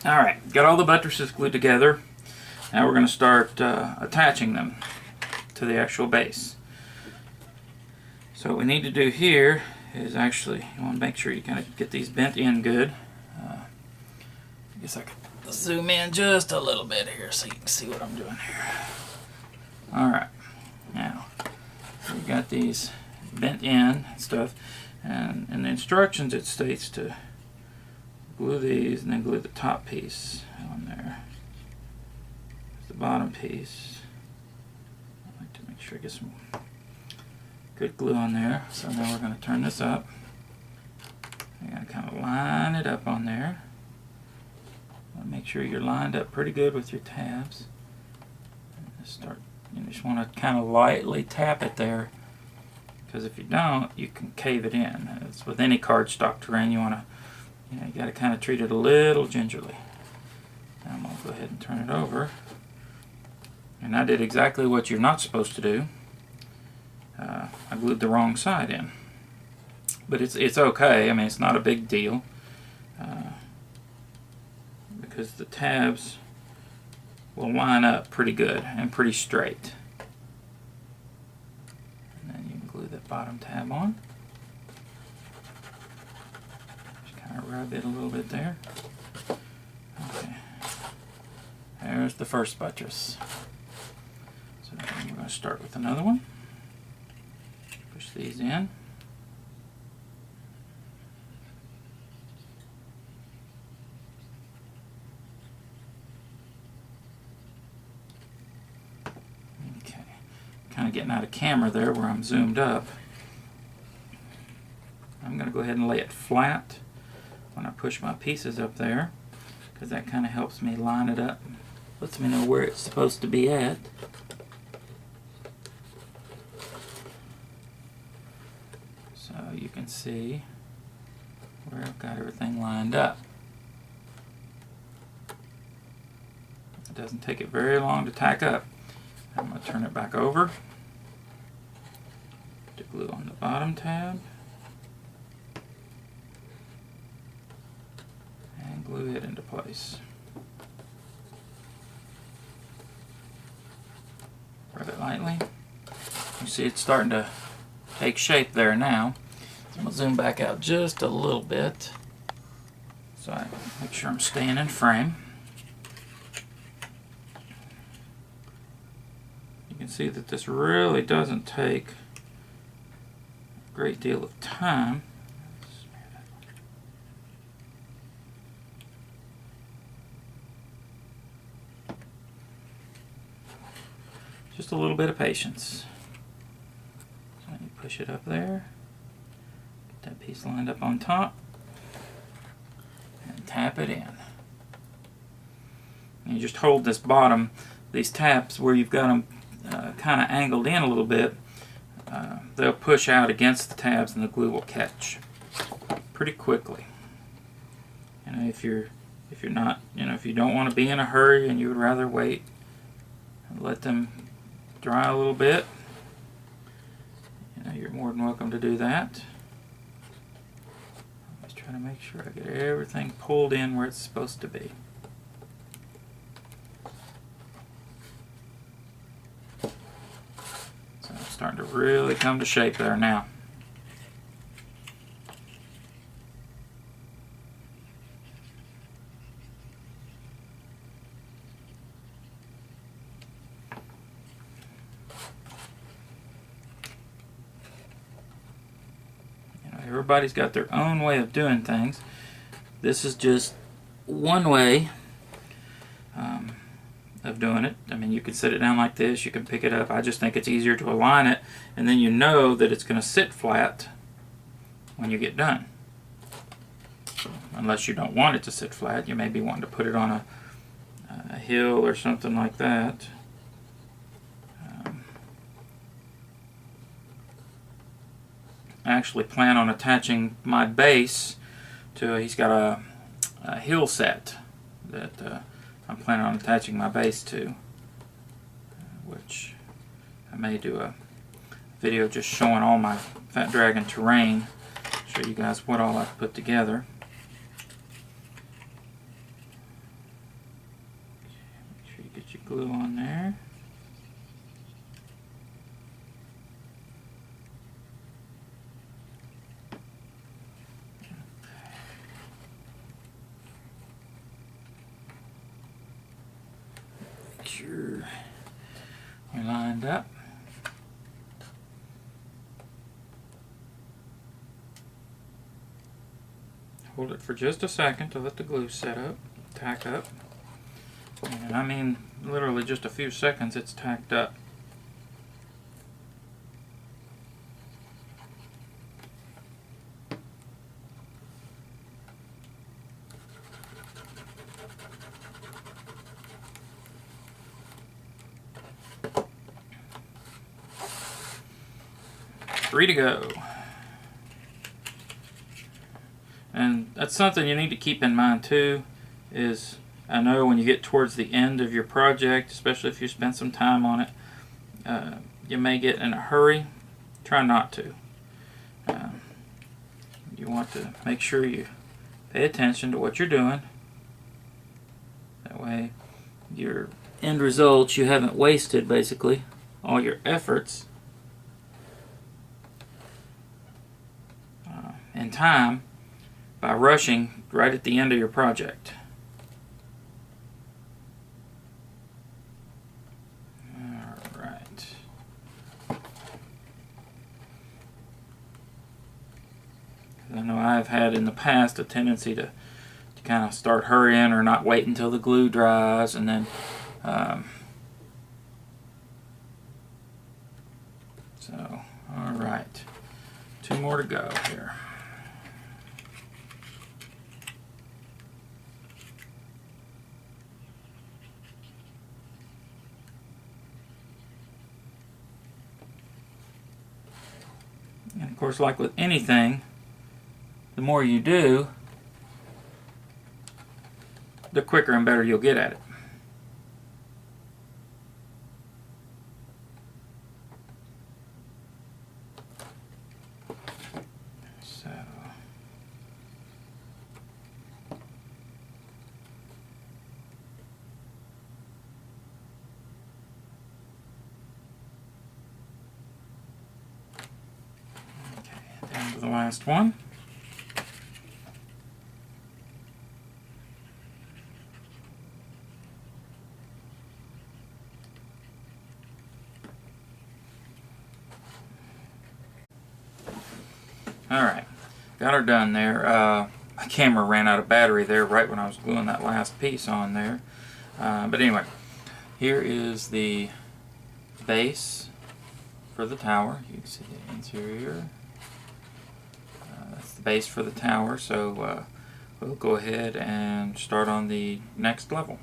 Alright, got all the buttresses glued together. Now we're going to start attaching them to the actual base. So what we need to do here is actually, you want to make sure you kind of get these bent in good. I guess I could zoom in just a little bit here so you can see what I'm doing here. Alright, now we've got these bent in and stuff, and in the instructions it states to glue these and then glue the top piece on there. There's the bottom piece. I like to make sure I get some good glue on there. So now we're going to turn this up. You got to kind of line it up on there. Make sure you're lined up pretty good with your tabs. You just want to kind of lightly tap it there, because if you don't, you can cave it in. It's with any cardstock terrain, you want to, you got to kind of treat it a little gingerly. Now I'm going to go ahead and turn it over. And I did exactly what you're not supposed to do. I glued the wrong side in, but it's okay. I mean, it's not a big deal. Because the tabs will line up pretty good and pretty straight. And then you can glue the bottom tab on. Just kind of rub it a little bit there. Okay. There's the first buttress. So we're going to start with another one. Push these in. Kind of getting out of camera there where I'm zoomed up. I'm going to go ahead and lay it flat when I push my pieces up there, because that kind of helps me line it up, lets me know where it's supposed to be at. So you can see where I've got everything lined up. It doesn't take it very long to tack up. I'm going to turn it back over to glue on the bottom tab and glue it into place. Rub it lightly. You see it's starting to take shape there now. So I'm going to zoom back out just a little bit so I make sure I'm staying in frame. You can see that this really doesn't take a great deal of time. Just a little bit of patience. So you push it up there, get that piece lined up on top, and tap it in. And you just hold this bottom, these taps where you've got them kind of angled in a little bit, they'll push out against the tabs and the glue will catch pretty quickly. You know, if you're not, if you don't want to be in a hurry and you would rather wait and let them dry a little bit, you're more than welcome to do that. I'm just trying to make sure I get everything pulled in where it's supposed to be. Starting to really come to shape there now. Everybody's got their own way of doing things. This is just one way of doing it. I mean, you could set it down like this, you can pick it up. I just think it's easier to align it, and then you know that it's going to sit flat when you get done. Unless you don't want it to sit flat, you may be wanting to put it on a hill or something like that. I actually plan on attaching my base to, he's got a hill set that I'm planning on attaching my base to, which I may do a video just showing all my Fat Dragon terrain, show you guys what all I've put together. Get your glue on there. Make sure you're lined up. Hold it for just a second to let the glue set up, tack up. And I mean literally just a few seconds it's tacked up. Free to go. And that's something you need to keep in mind too, is I know when you get towards the end of your project, especially if you spend some time on it, you may get in a hurry. Try not to. You want to make sure you pay attention to what you're doing. That way your end results, you haven't wasted basically all your efforts and time by rushing right at the end of your project. Alright. I know I've had in the past a tendency to kind of start hurrying or not wait until the glue dries, and then so alright, 2 more to go here. And of course, like with anything, the more you do, the quicker and better you'll get at it. So, okay, down to the last one. Alright, got her done there. My camera ran out of battery there right when I was gluing that last piece on there. But anyway, here is the base for the tower. You can see the interior. That's the base for the tower, so we'll go ahead and start on the next level.